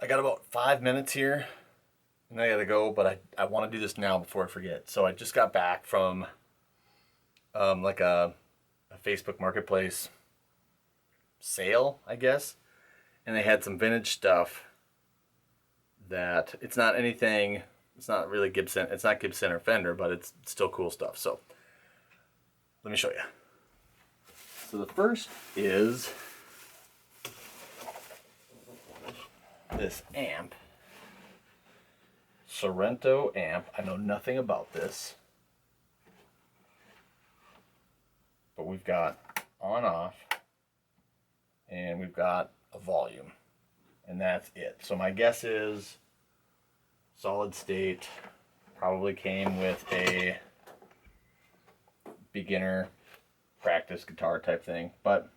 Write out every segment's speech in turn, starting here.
I got about 5 minutes here and I gotta go, but I want to do this now before I forget. So I just got back from like a Facebook Marketplace sale, I guess, and they had some vintage stuff that it's not anything, it's not really Gibson, it's not Gibson or Fender, but it's still cool stuff. So let me show you. So the first is this amp, Sorrento amp. I know nothing about this, but we've got on off and we've got a volume, and that's it. So my guess is solid state, probably came with a beginner practice guitar type thing, but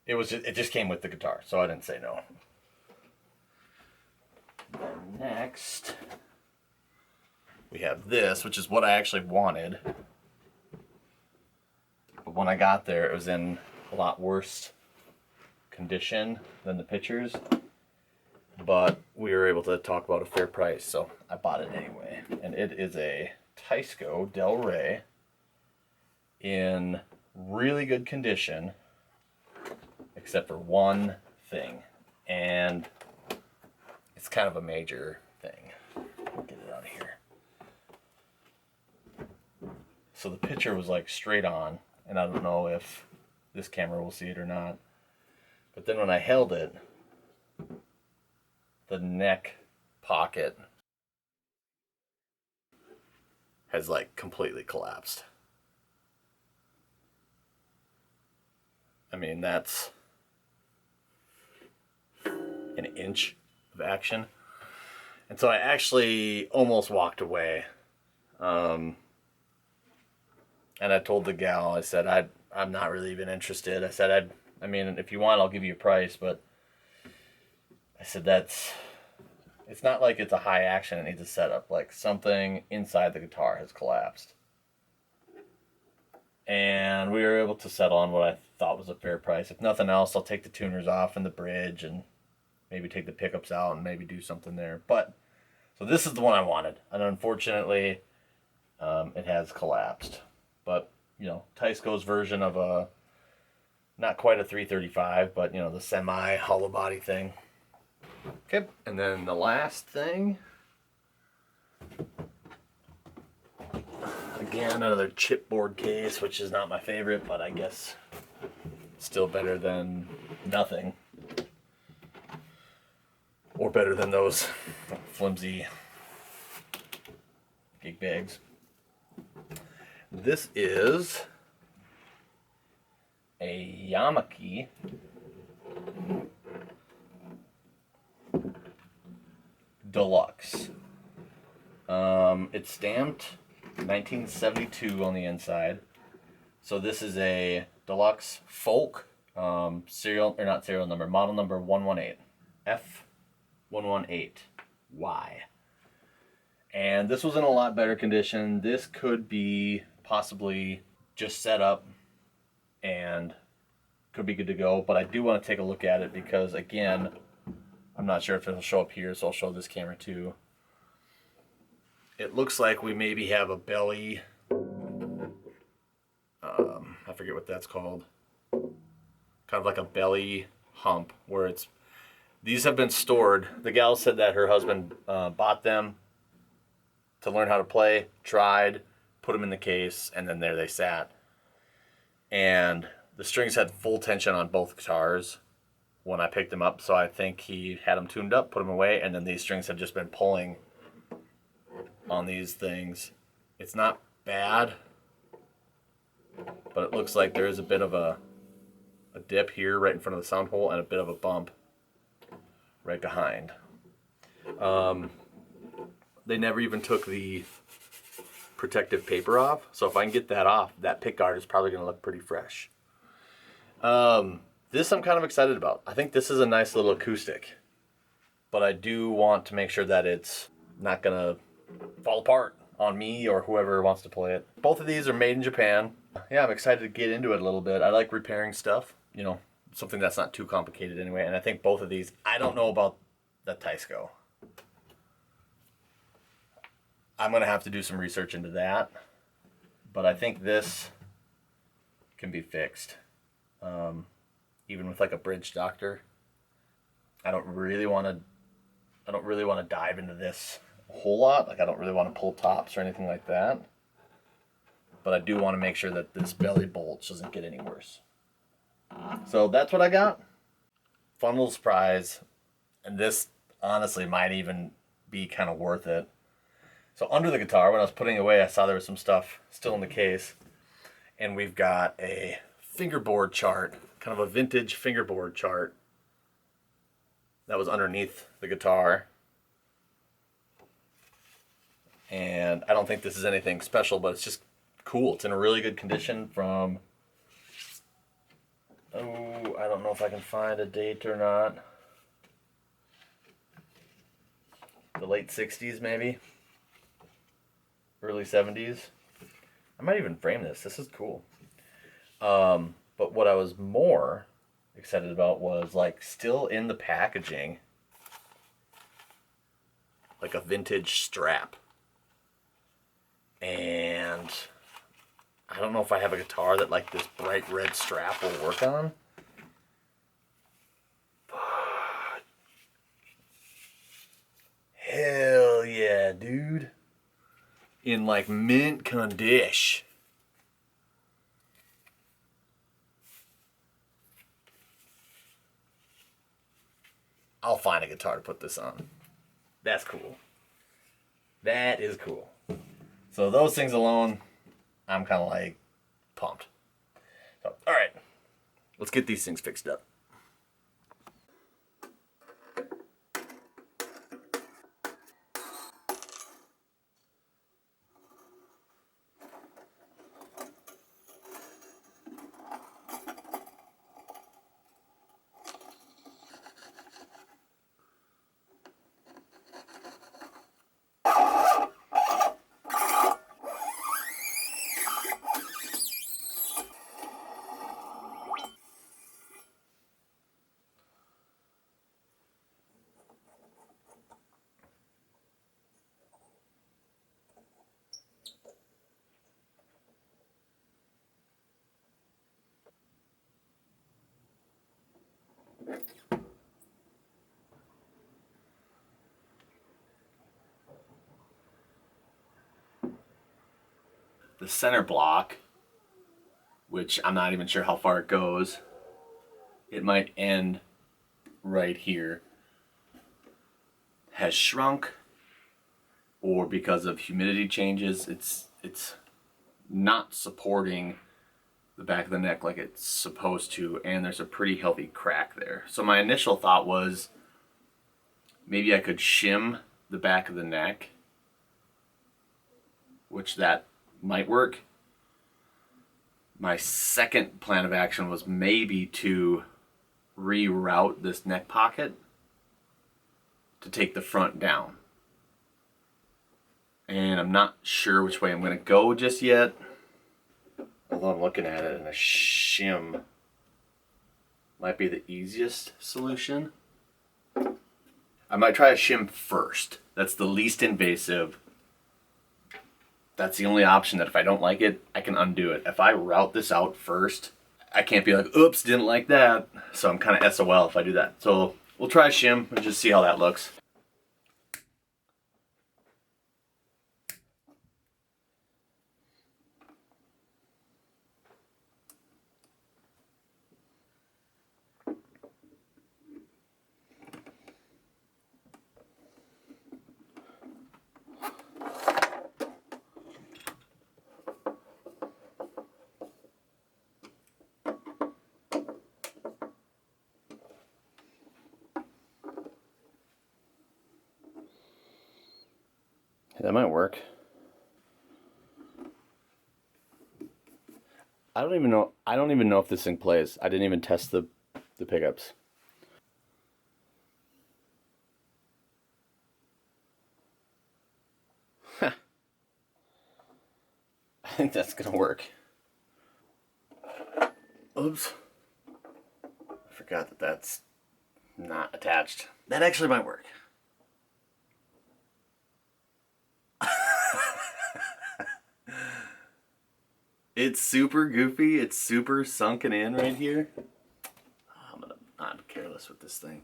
it just came with the guitar, so I didn't say no. Then next we have this, which is what I actually wanted, but when I got there it was in a lot worse condition than the pictures, but we were able to talk about a fair price, so I bought it anyway. And it is a Teisco Del Ray in really good condition, except for one thing, and it's kind of a major thing. Get it out of here. So the picture was like straight on, and I don't know if this camera will see it or not, but then when I held it, the neck pocket has like completely collapsed. I mean, that's an inch of action. And so I actually almost walked away. And I told the gal, I said, I'm not really even interested. I said, I mean, if you want, I'll give you a price, but I said, it's not like it's a high action, it needs a setup. Like something inside the guitar has collapsed. And we were able to settle on what I thought was a fair price. If nothing else, I'll take the tuners off and the bridge and maybe take the pickups out and maybe do something there. But, so this is the one I wanted. And unfortunately, it has collapsed. But, you know, Teisco's version of a, not quite a 335, but, you know, the semi hollow body thing. Okay, and then the last thing, again, another chipboard case, which is not my favorite, but I guess still better than nothing. Or better than those flimsy gig bags. This is a Yamaki Deluxe. It's stamped 1972 on the inside. So this is a Deluxe Folk serial, or not serial number, model number 118. F118Y. And this was in a lot better condition. This could be possibly just set up and could be good to go, but I do want to take a look at it because, again, I'm not sure if it'll show up here, so I'll show this camera too. It looks like we maybe have a belly, I forget what that's called, kind of like a belly hump where it's, these have been stored. The gal said that her husband bought them to learn how to play, tried, put them in the case, and then there they sat. And the strings had full tension on both guitars when I picked them up, so I think he had them tuned up, put them away, and then these strings have just been pulling on these things. It's not bad, but it looks like there is a bit of a dip here right in front of the sound hole and a bit of a bump right behind. They never even took the protective paper off, so if I can get that off, that pickguard is probably going to look pretty fresh. This I'm kind of excited about. I think this is a nice little acoustic, but I do want to make sure that it's not going to fall apart on me or whoever wants to play it. Both of these are made in Japan. Yeah, I'm excited to get into it a little bit. I like repairing stuff, you know, something that's not too complicated anyway. And I think both of these, I don't know about the Teisco. I'm going to have to do some research into that. But I think this can be fixed. Even with like a bridge doctor. I don't really want to dive into this a whole lot. Like I don't really want to pull tops or anything like that. But I do want to make sure that this belly bolt doesn't get any worse. So that's what I got. Fun little surprise. And this honestly might even be kind of worth it. So under the guitar, when I was putting it away, I saw there was some stuff still in the case. And we've got a fingerboard chart, kind of a vintage fingerboard chart that was underneath the guitar. And I don't think this is anything special, but it's just cool. It's in a really good condition from, oh, I don't know if I can find a date or not. The late 60s maybe, early 70s. I might even frame this. This is cool. But what I was more excited about was like still in the packaging, like a vintage strap. And I don't know if I have a guitar that like this bright red strap will work on. But hell yeah, dude. In like mint condition. I'll find a guitar to put this on. That's cool. That is cool. So those things alone, I'm kind of like pumped. So, all right, let's get these things fixed up. The center block, which I'm not even sure how far it goes, it might end right here, has shrunk, or because of humidity changes, it's not supporting the back of the neck like it's supposed to, and there's a pretty healthy crack there. So my initial thought was maybe I could shim the back of the neck, which that might work. My second plan of action was maybe to reroute this neck pocket to take the front down. And I'm not sure which way I'm going to go just yet. Although I'm looking at it, and a shim might be the easiest solution. I might try a shim first. That's the least invasive. That's the only option that if I don't like it, I can undo it. If I route this out first, I can't be like, oops, didn't like that. So I'm kind of SOL if I do that. So we'll try a shim and just see how that looks. That might work. I don't even know if this thing plays. I didn't even test the pickups. Huh. I think that's gonna work. Oops. forgot that that's not attached. That actually might work. It's super goofy. It's super sunken in right here. I'm careless with this thing.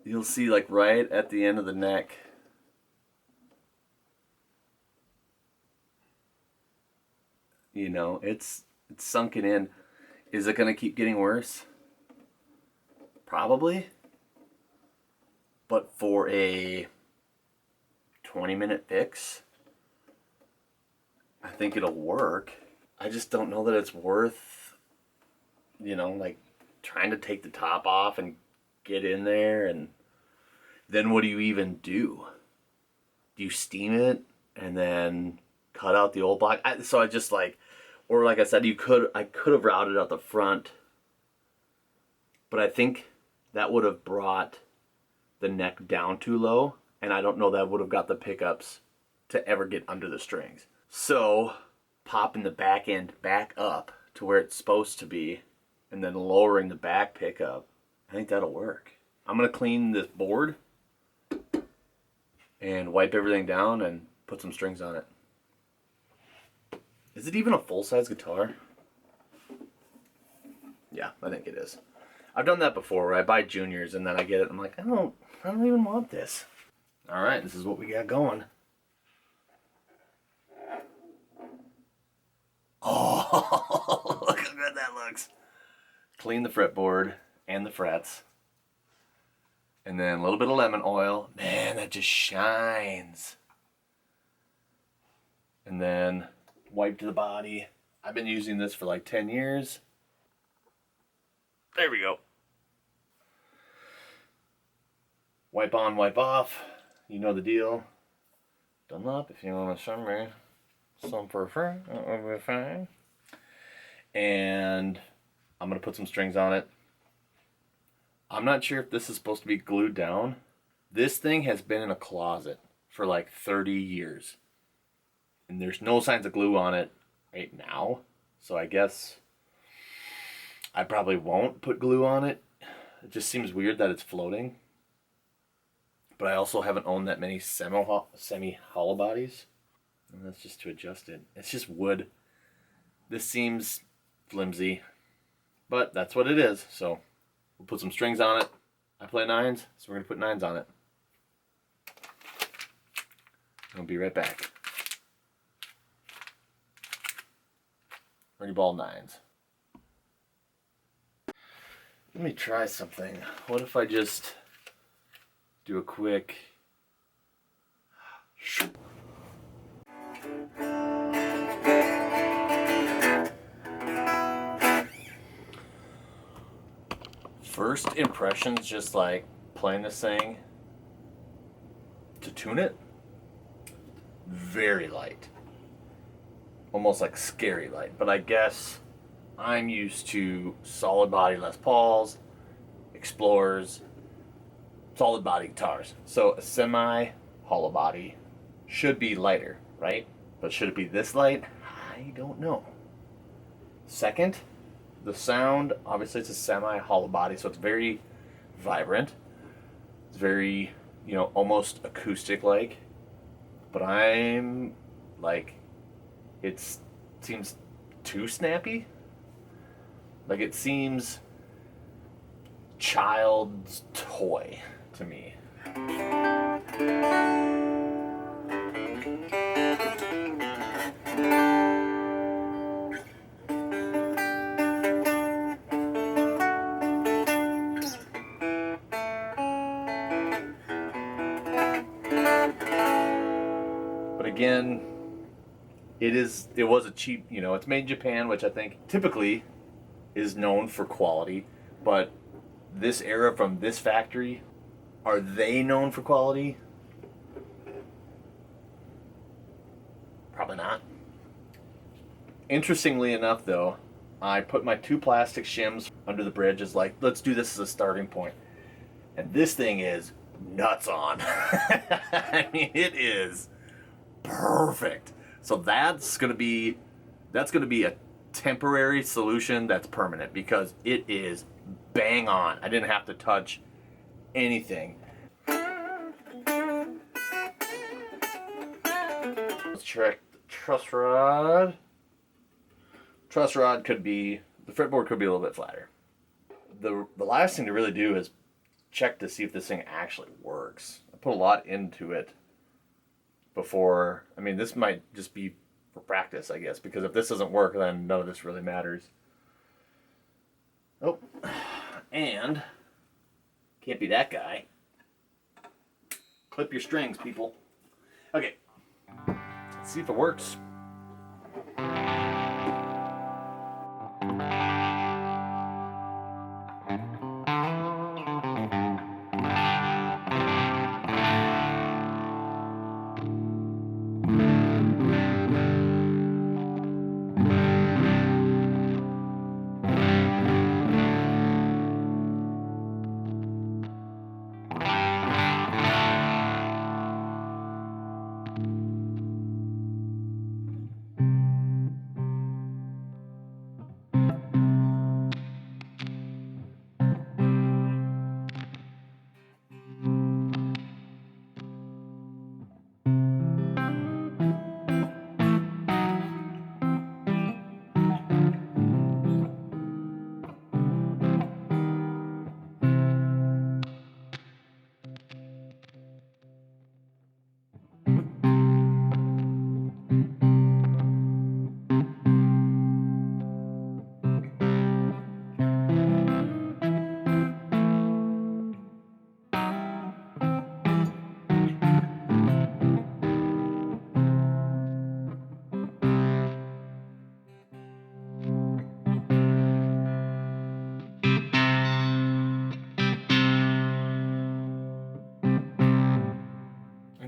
You'll see like right at the end of the neck. You know, it's sunken in. Is it going to keep getting worse? Probably. But for a 20-minute fix, I think it'll work. I just don't know that it's worth, you know, like trying to take the top off and get in there, and then what do you even do? Do you steam it and then cut out the old block? So I just like, or like I said, I could have routed out the front, but I think that would have brought the neck down too low, and I don't know that would have got the pickups to ever get under the strings. So popping the back end back up to where it's supposed to be and then lowering the back pickup, I think that'll work. I'm going to clean this board and wipe everything down and put some strings on it. Is it even a full-size guitar? Yeah, I think it is. I've done that before where I buy juniors and then I get it and I'm like, I don't even want this. All right, this is what we got going. Oh, look how good that looks. Clean the fretboard and the frets. And then a little bit of lemon oil. Man, that just shines. And then wipe the body. I've been using this for like 10 years. There we go. Wipe on, wipe off. You know the deal. Dunlop, if you want to show me some for free, that would be fine. And I'm going to put some strings on it. I'm not sure if this is supposed to be glued down. This thing has been in a closet for like 30 years. And there's no signs of glue on it right now. So I guess I probably won't put glue on it. It just seems weird that it's floating. But I also haven't owned that many semi-hollow bodies. And that's just to adjust it. It's just wood. This seems flimsy. But that's what it is. So we'll put some strings on it. I play nines, so we're going to put nines on it. I'll be right back. Ernie ball nines. Let me try something. What if I just do a quick... First impressions, just like playing this thing to tune it, very light. Almost like scary light. But I guess I'm used to solid body Les Pauls, Explorers, solid body guitars. So a semi hollow body should be lighter, right? But should it be this light? I don't know. Second, the sound, obviously it's a semi hollow body, so it's very vibrant. It's very, you know, almost acoustic like. But I'm like, it seems too snappy. Like it seems child's toy to me. But again, it was a cheap, you know, it's made in Japan, which I think typically is known for quality, but this era from this factory, are they known for quality? Probably not. Interestingly enough though, I put my 2 plastic shims under the bridge as like, let's do this as a starting point. And this thing is nuts on. I mean, it is perfect. So that's gonna be a temporary solution that's permanent, because it is bang on. I didn't have to touch anything. Let's check the truss rod. Truss rod could be, the fretboard could be a little bit flatter. The last thing to really do is check to see if this thing actually works. I put a lot into it before. I mean, this might just be for practice, I guess, because if this doesn't work, then none of this really matters. Oh, and can't be that guy. Clip your strings, people. Okay, let's see if it works.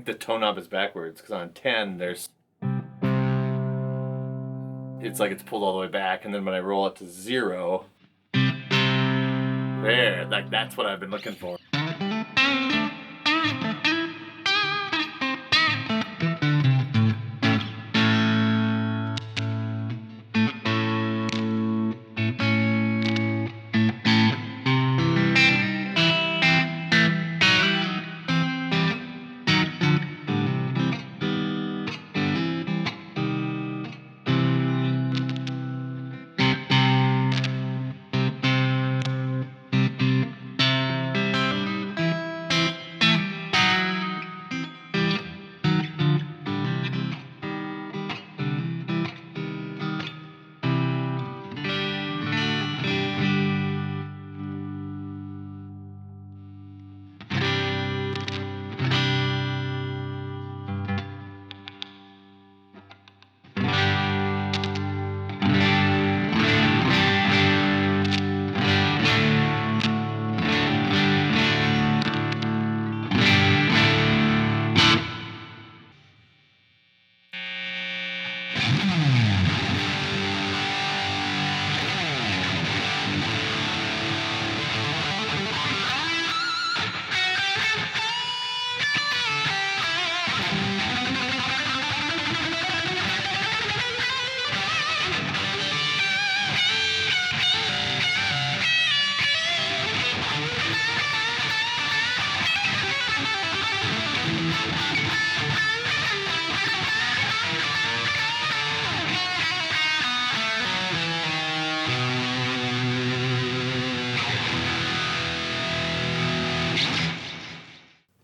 The tone knob is backwards, because on 10 there's, it's like it's pulled all the way back, and then when I roll it to 0, there, like that's what I've been looking for.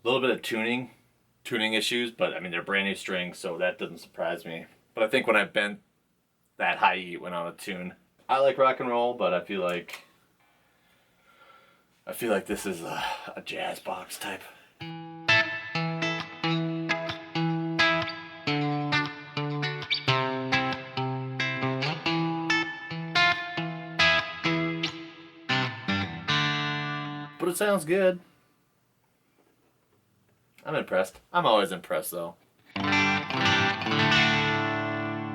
A little bit of tuning issues, but I mean, they're brand new strings, so that doesn't surprise me. But I think when I bent that high E went on a tune. I like rock and roll, but I feel like this is a jazz box type. But it sounds good. I'm impressed. I'm always impressed, though.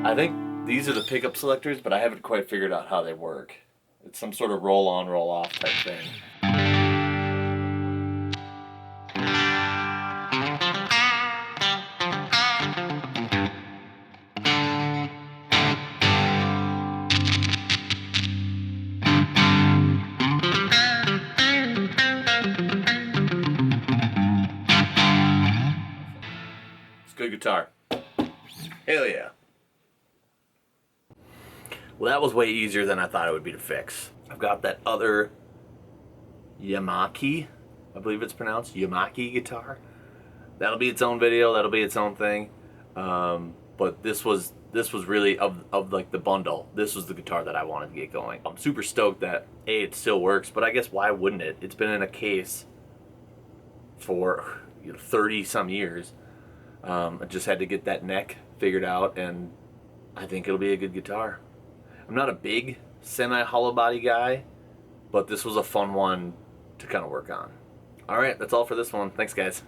I think these are the pickup selectors, but I haven't quite figured out how they work. It's some sort of roll-on, roll-off type thing. guitar. Hell yeah. Well, that was way easier than I thought it would be to fix. I've got that other Yamaki, I believe it's pronounced, Yamaki guitar. That'll be its own video, that'll be its own thing. But this was really, of like the bundle, this was the guitar that I wanted to get going. I'm super stoked that A, it still works, but I guess why wouldn't it? It's been in a case for 30 some years. I just had to get that neck figured out, and I think it'll be a good guitar. I'm not a big semi-hollow body guy, but this was a fun one to kind of work on. All right, that's all for this one. Thanks, guys.